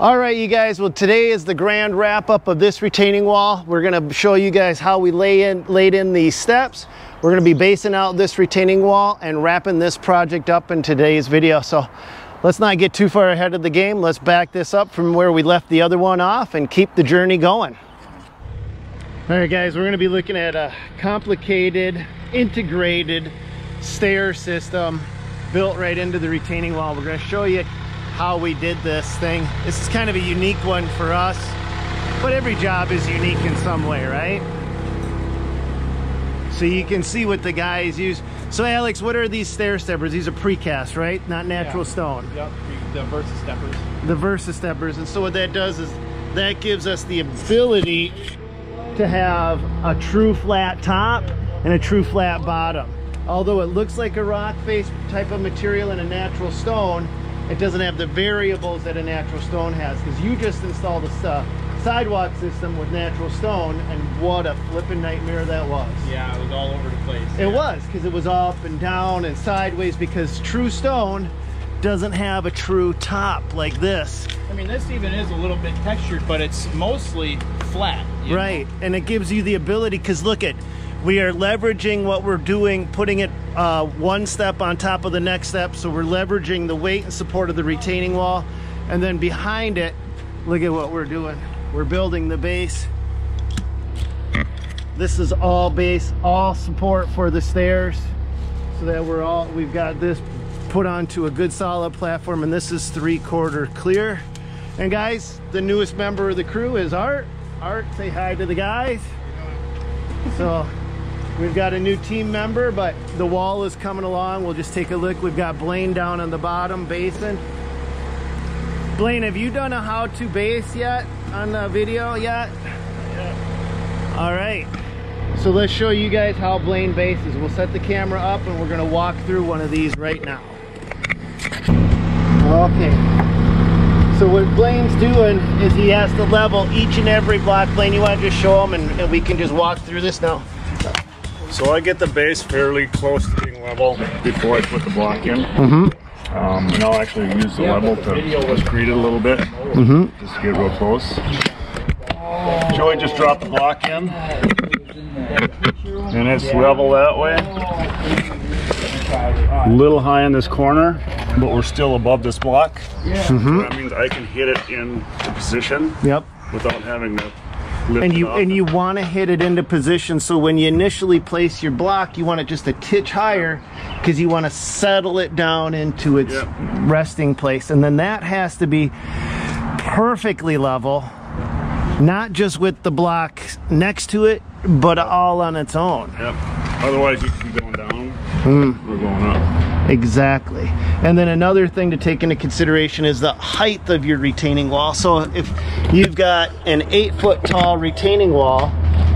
All right, you guys, well, today is the grand wrap up of this retaining wall. We're gonna show you guys how we laid in these steps. We're gonna be basing out this retaining wall and wrapping this project up in today's video. So let's not get too far ahead of the game. Let's back this up from where we left the other one off and keep the journey going. All right, guys, we're gonna be looking at a complicated, integrated stair system built right into the retaining wall. We're gonna show you how we did this thing. This is kind of a unique one for us, but every job is unique in some way, right? So you can see what the guys use. So Alex, what are these stair steppers? These are precast, right? Not natural stone. Yep, the Versa steppers. The Versa steppers. And so what that does is that gives us the ability to have a true flat top and a true flat bottom. Although it looks like a rock face type of material and a natural stone, it doesn't have the variables that a natural stone has, because you just installed a sidewalk system with natural stone, and what a flipping nightmare that was. Yeah, it was all over the place. It was, because it was up and down and sideways, because true stone doesn't have a true top like this. I mean, this even is a little bit textured, but it's mostly flat. Right, and it gives you the ability, because look at, we are leveraging what we're doing, putting it one step on top of the next step. So we're leveraging the weight and support of the retaining wall. And then behind it, look at what we're doing. We're building the base. This is all base, all support for the stairs. So that we've got this put onto a good solid platform, and this is 3/4 clear. And guys, the newest member of the crew is Art. Art, say hi to the guys. So we've got a new team member, but the wall is coming along. We'll just take a look. We've got Blaine down on the bottom basing. Blaine, have you done a how-to base yet on the video yet? Yeah. All right. So let's show you guys how Blaine bases. We'll set the camera up and we're gonna walk through one of these right now. Okay. So what Blaine's doing is he has to level each and every block. Blaine, you wanna just show them and we can just walk through this now? So I get the base fairly close to being level before I put the block in. And I'll actually use the level to screed it a little bit, just to get real close. Joey just dropped the block in, and it's level that way. A little high in this corner, but we're still above this block. So that means I can hit it in the position without having to lift it up. And you want to hit it into position, so when you initially place your block, you want it just a titch higher, because you want to settle it down into its resting place. And then that has to be perfectly level, not just with the block next to it, but all on its own. Otherwise you keep going down, we're going up. Exactly. And then another thing to take into consideration is the height of your retaining wall. So if you've got an 8-foot tall retaining wall,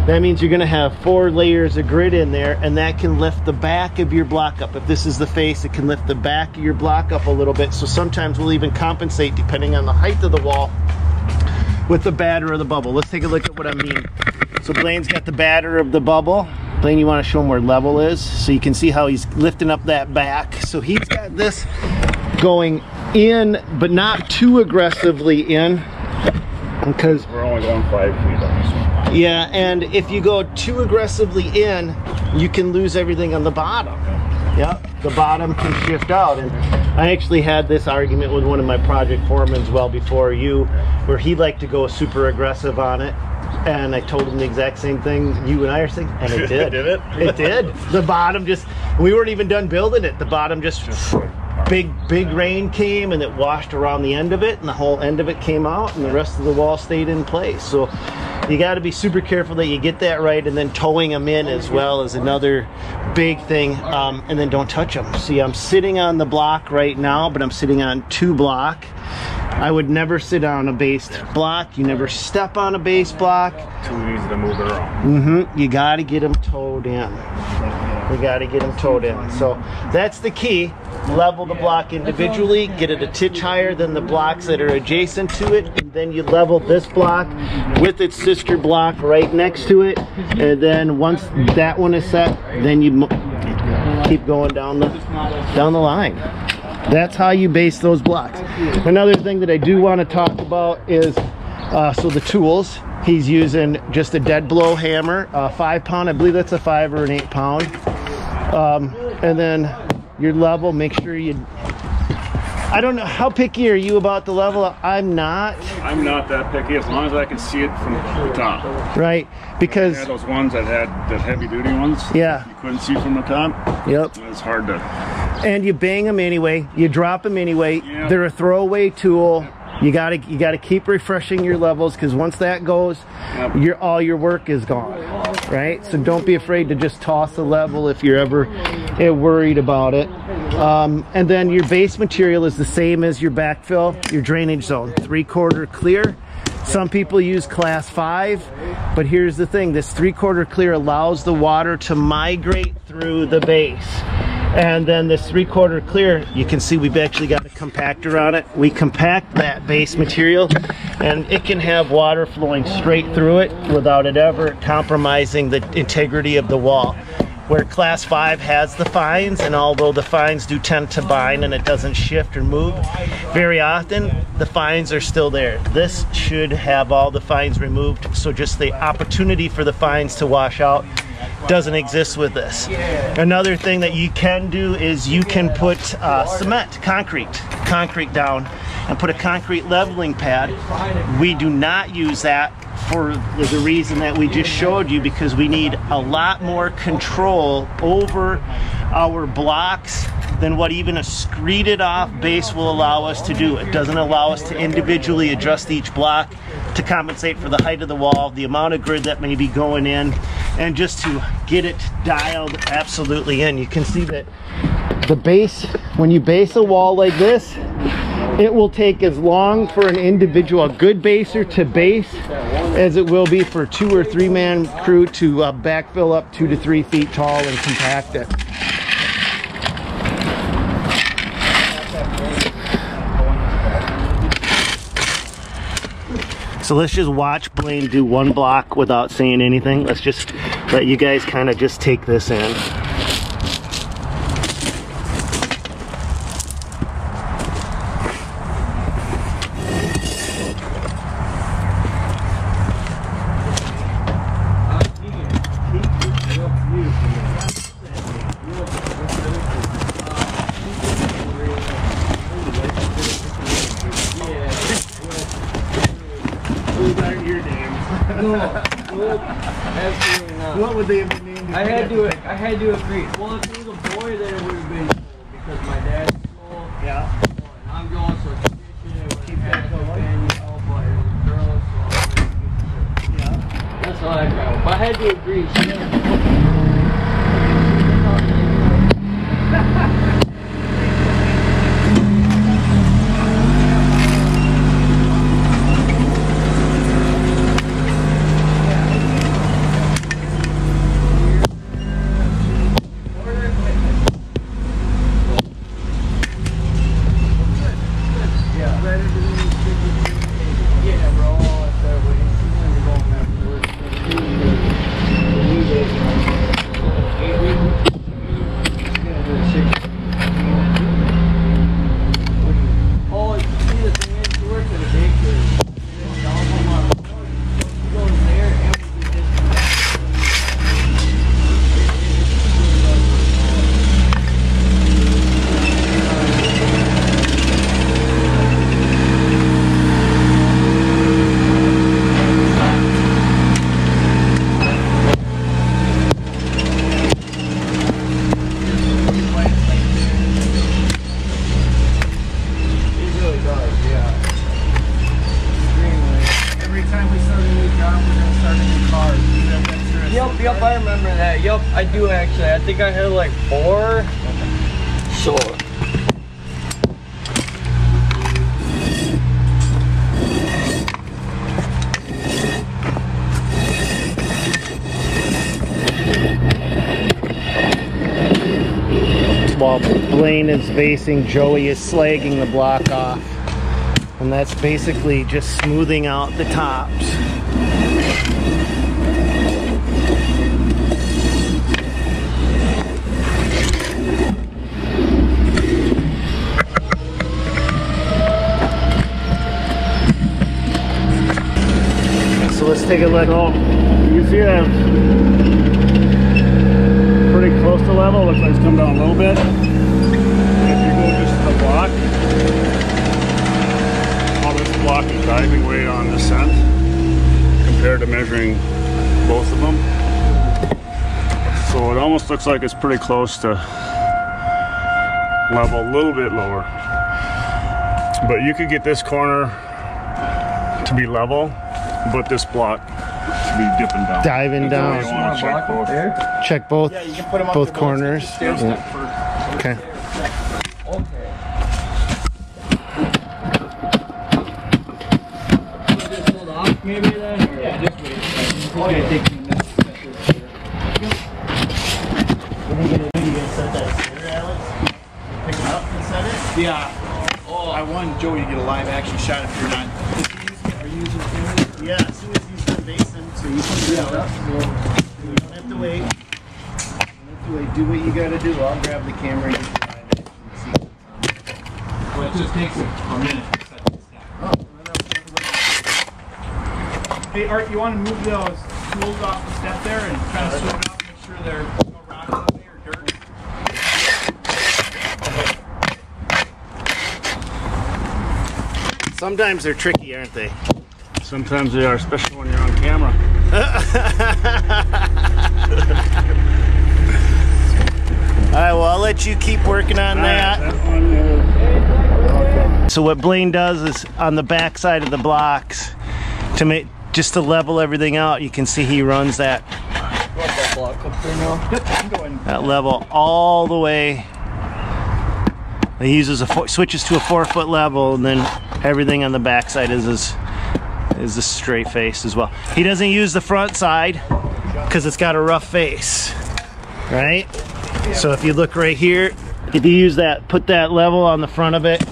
that means you're going to have 4 layers of grid in there, and that can lift the back of your block up. If this is the face, it can lift the back of your block up a little bit. So sometimes we'll even compensate depending on the height of the wall with the batter of the bubble. Let's take a look at what I mean. So Blaine's got the batter of the bubble. Blaine, you want to show him where level is, so you can see how he's lifting up that back. So he's got this going in, but not too aggressively in, because we're only going 5 feet up. Yeah, and if you go too aggressively in, you can lose everything on the bottom. The bottom can shift out. And I actually had this argument with one of my project foremans well before you, where he liked to go super aggressive on it. And I told him the exact same thing you and I are saying, and it did. Did it? It did. The bottom just, we weren't even done building it. The bottom just, big rain came and it washed around the end of it, and the whole end of it came out, and the rest of the wall stayed in place. So you got to be super careful that you get that right, and then towing them in as well is another big thing. And then don't touch them. See, I'm sitting on the block right now, but I'm sitting on 2 block. I would never sit on a based block. You never step on a base block. Too easy to move it around. You got to get them towed in. We got to get them towed in. So that's the key. Level the block individually, get it a titch higher than the blocks that are adjacent to it, and then you level this block with its sister block right next to it, and then once that one is set, then you keep going down the line. That's how you base those blocks. Another thing that I do want to talk about is so the tools. He's using just a dead blow hammer, 5 pound. I believe that's a 5 or an 8 pound. And then your level, make sure you, I don't know, how picky are you about the level? I'm not that picky, as long as I can see it from the top. Right, because I had those ones that had the heavy duty ones. Yeah. You couldn't see from the top. Yep. It's hard to. And you bang them anyway. You drop them anyway. Yep. They're a throwaway tool. You gotta keep refreshing your levels, because once that goes, Yep. all your work is gone, right? So don't be afraid to just toss a level if you're ever worried about it. And then your base material is the same as your backfill, your drainage zone, 3/4 clear. Some people use class 5, but here's the thing: this 3/4 clear allows the water to migrate through the base. And then this 3/4 clear, you can see we've actually got a compactor on it. We compact that base material, and it can have water flowing straight through it without it ever compromising the integrity of the wall. Where class 5 has the fines, and although the fines do tend to bind and it doesn't shift or move very often, the fines are still there. This should have all the fines removed, so just the opportunity for the fines to wash out doesn't exist with this. Another thing that you can do is you can put cement, concrete down, and put a concrete leveling pad. We do not use that for the reason that we just showed you, because we need a lot more control over our blocks than what even a screeded off base will allow us to do. It doesn't allow us to individually adjust each block to compensate for the height of the wall, the amount of grid that may be going in, and just to get it dialed absolutely in. You can see that the base, when you base a wall like this, it will take as long for an individual, a good baser to base, as it will be for a 2 or 3 man crew to backfill up 2 to 3 feet tall and compact it. So let's just watch Blaine do one block without saying anything. Let's just let you guys kind of just take this in. Absolutely not. What would they have been named? I had to agree. Well, if it was a boy, then it would have been because my dad's school. Yeah. And I'm going, so it would keep that going. But it was a girl, so yeah. That's all I got. But I had to agree. Yep, I remember that. Yep, I do actually. I think I had like 4. So. While Blaine is basing, Joey is slagging the block off. And that's basically just smoothing out the tops. take a look. So you can see that pretty close to level. Looks like it's come down a little bit. If you go just to the block, all this block is diving weight on this end compared to measuring both of them. So it almost looks like it's pretty close to level, a little bit lower. But you could get this corner to be level, but this block to be dipping down. Diving down. You want to check both. Check both, Yeah, you can put them up both to both corners. stairs Yeah. first. Okay. Okay. So just hold off maybe then? Or? Yeah, just wait. It's Okay. gonna take 2 minutes to set this here. What are you gonna do? You gonna set that stair, Alex? Pick it up and set it? Yeah. Oh, I want Joey to get a live action shot if you're not. Are you using the camera? Yeah, as soon as he's done basing, so you can do it up. You don't have to wait. You don't have to wait. Do what you gotta do. I'll grab the camera and get the live action and see what's on. Well, it just takes a minute to set this down. Hey, Art, you want to move those tools off the step there and kind of sort it out, make sure there's no rock in the way or dirt. Sometimes they're tricky, aren't they? Sometimes they are, especially when you're on camera. Alright, well, I'll let you keep working on that. So what Blaine does is on the back side of the blocks, to make just to level everything out, you can see he runs that Want that block up there now? Yep, I'm going. that level all the way. He uses switches to a 4-foot level, and then everything on the back side is a straight face as well. He doesn't use the front side because it's got a rough face, right? So if you look right here, if you use that, put that level on the front of it,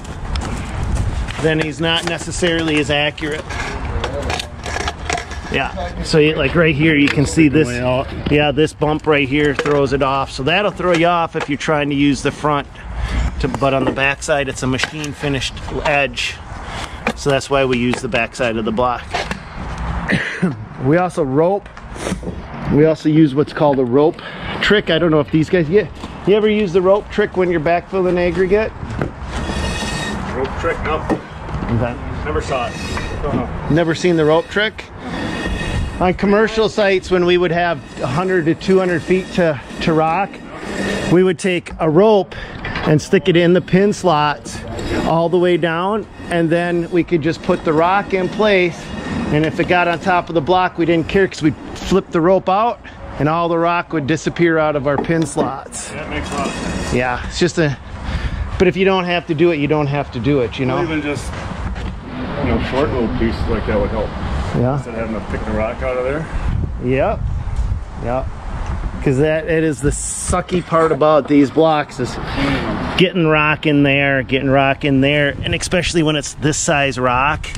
then he's not necessarily as accurate. Yeah, so like right here you can see this, yeah, this bump right here throws it off. So that'll throw you off if you're trying to use the front, but on the back side it's a machine finished edge. So that's why we use the back side of the block. We also rope. We also use what's called a rope trick. I don't know if these guys you ever use the rope trick when you're backfilling aggregate? Rope trick, no. Okay. Never saw it. Don't know. Never seen the rope trick? On commercial sites, when we would have 100 to 200 feet to rock, we would take a rope and stick it in the pin slots all the way down, and then we could just put the rock in place, and if it got on top of the block, we didn't care because we'd flip the rope out and all the rock would disappear out of our pin slots. That makes a lot of sense. Yeah, it's just but if you don't have to do it, you don't have to do it, you know? Even just, short little pieces like that would help. Yeah. Instead of having to pick the rock out of there. Yep. Yep. Because it is the sucky part about these blocks is getting rock in there, and especially when it's this size rock.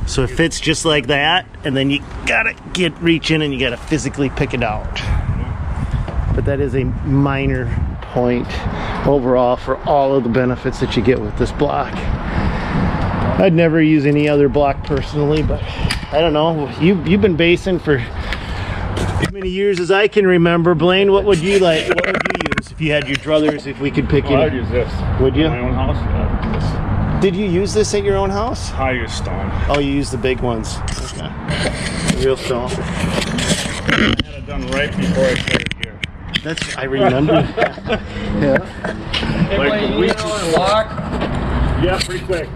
So it fits just like that, and then you gotta reach in and you gotta physically pick it out. But that is a minor point overall for all of the benefits that you get with this block. I'd never use any other block personally, but I don't know. You've been basing for as many years as I can remember. Blaine, what would you like? What would you use if you had your druthers? If we could pick I would any? use this. Would you? In my own house? Yeah. Did you use this at your own house? I use stone. Oh, you use the big ones. Okay. Real stone. I had it done right before I started here. I remember. Yeah. Hey, Like Blaine, the you need another lock? Yeah, pretty quick.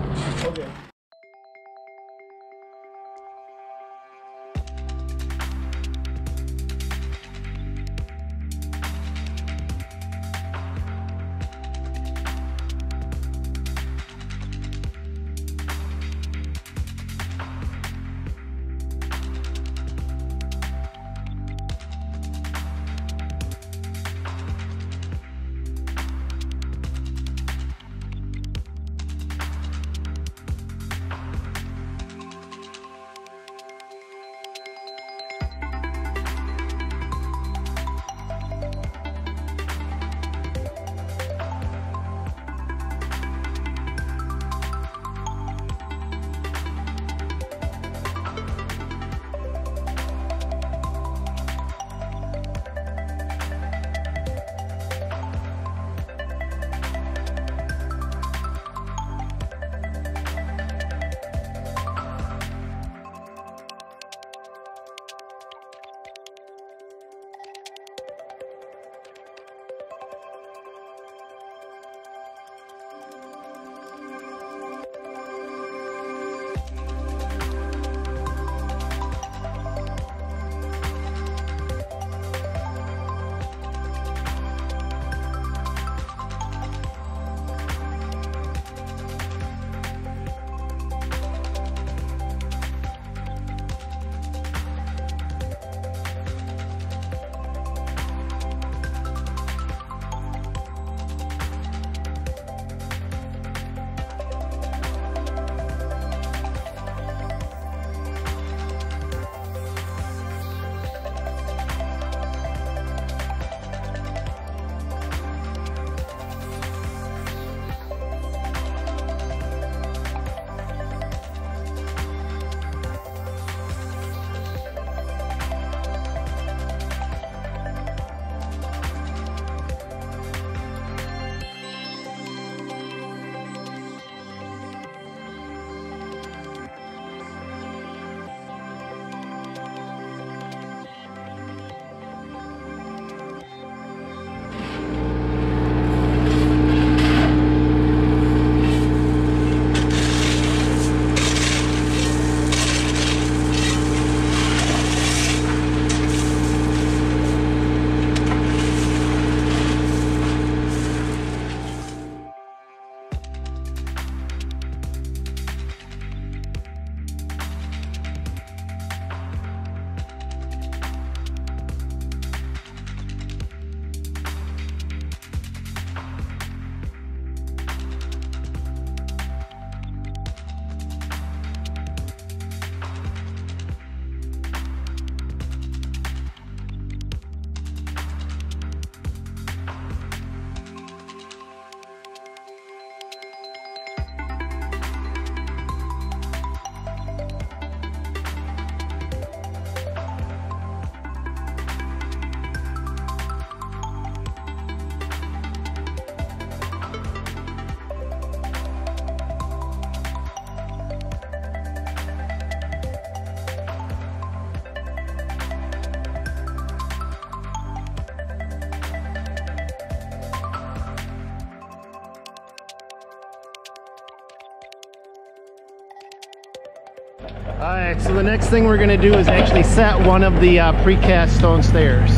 Alright, so the next thing we're going to do is actually set one of the precast stone stairs.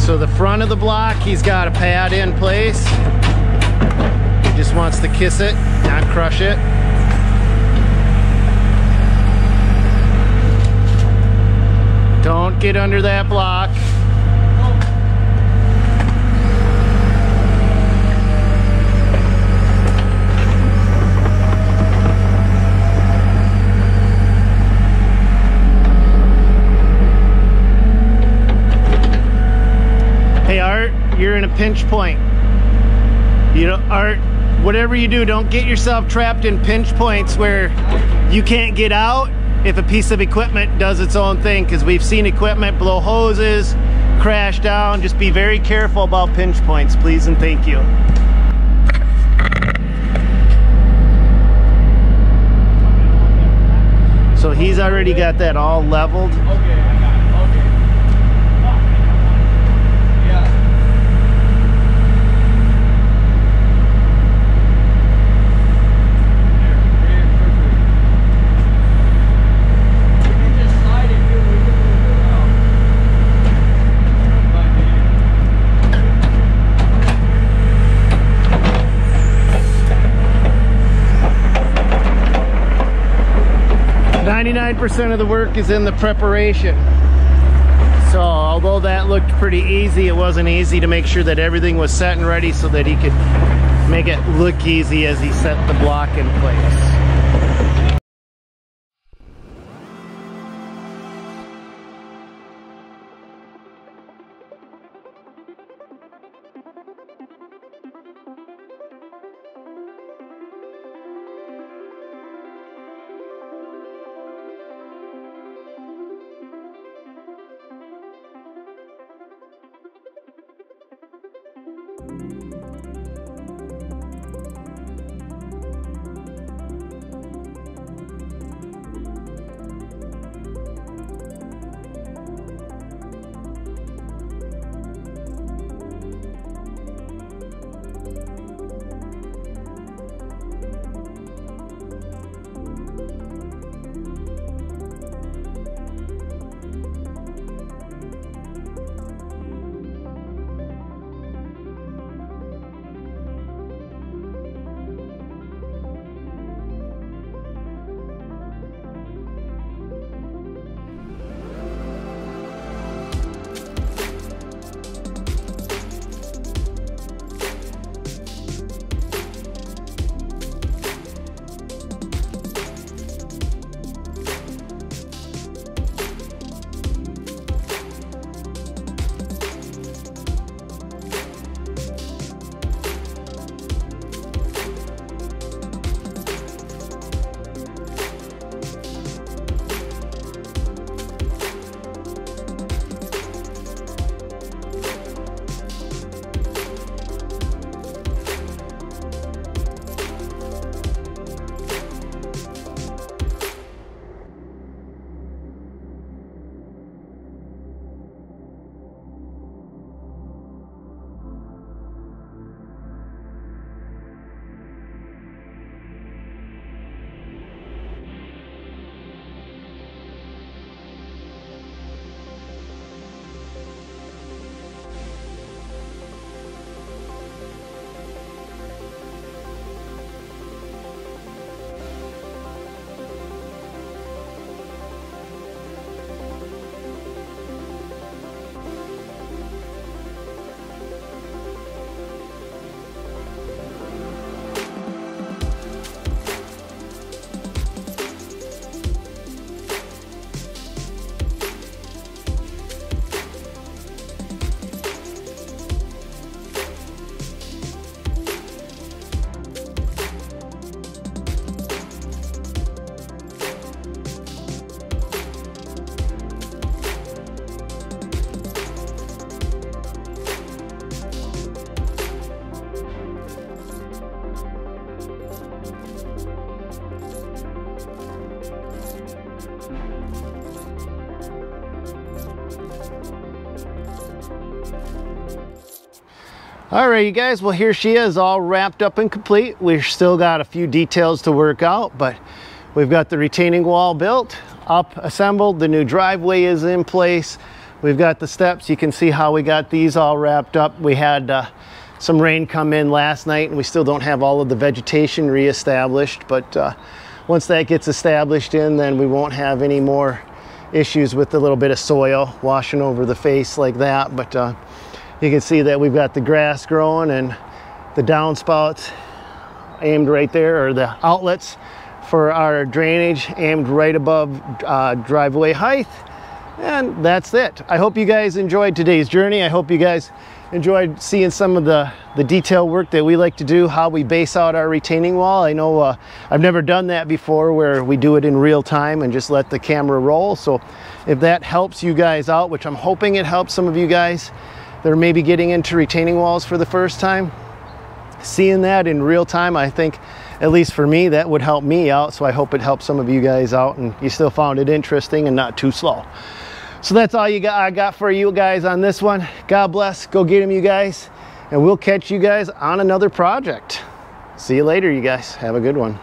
So the front of the block, he's got a pad in place. He just wants to kiss it, not crush it. Don't get under that block. Hey Art, you're in a pinch point. You know, Art, whatever you do, don't get yourself trapped in pinch points where you can't get out if a piece of equipment does its own thing, because we've seen equipment blow hoses, crash down. Just be very careful about pinch points, please and thank you. So he's already got that all leveled. Percent of the work is in the preparation. So although that looked pretty easy, it wasn't easy to make sure that everything was set and ready so that he could make it look easy as he set the block in place. All right, you guys, well, here she is all wrapped up and complete. We've still got a few details to work out, but we've got the retaining wall built, up, assembled. The new driveway is in place. We've got the steps. You can see how we got these all wrapped up. We had some rain come in last night, and we still don't have all of the vegetation reestablished, but once that gets established in, then we won't have any more issues with the little bit of soil washing over the face like that. But you can see that we've got the grass growing and the downspouts aimed right there, or the outlets for our drainage aimed right above driveway height. And that's it. I hope you guys enjoyed today's journey. I hope you guys enjoyed seeing some of the detail work that we like to do, how we base out our retaining wall. I know I've never done that before, where we do it in real time and just let the camera roll. So if that helps you guys out, which I'm hoping it helps some of you guys that are maybe getting into retaining walls for the first time, seeing that in real time, I think, at least for me, that would help me out. So I hope it helps some of you guys out and you still found it interesting and not too slow. So that's all I got for you guys on this one. God bless. Go get them, you guys. And we'll catch you guys on another project. See you later, you guys. Have a good one.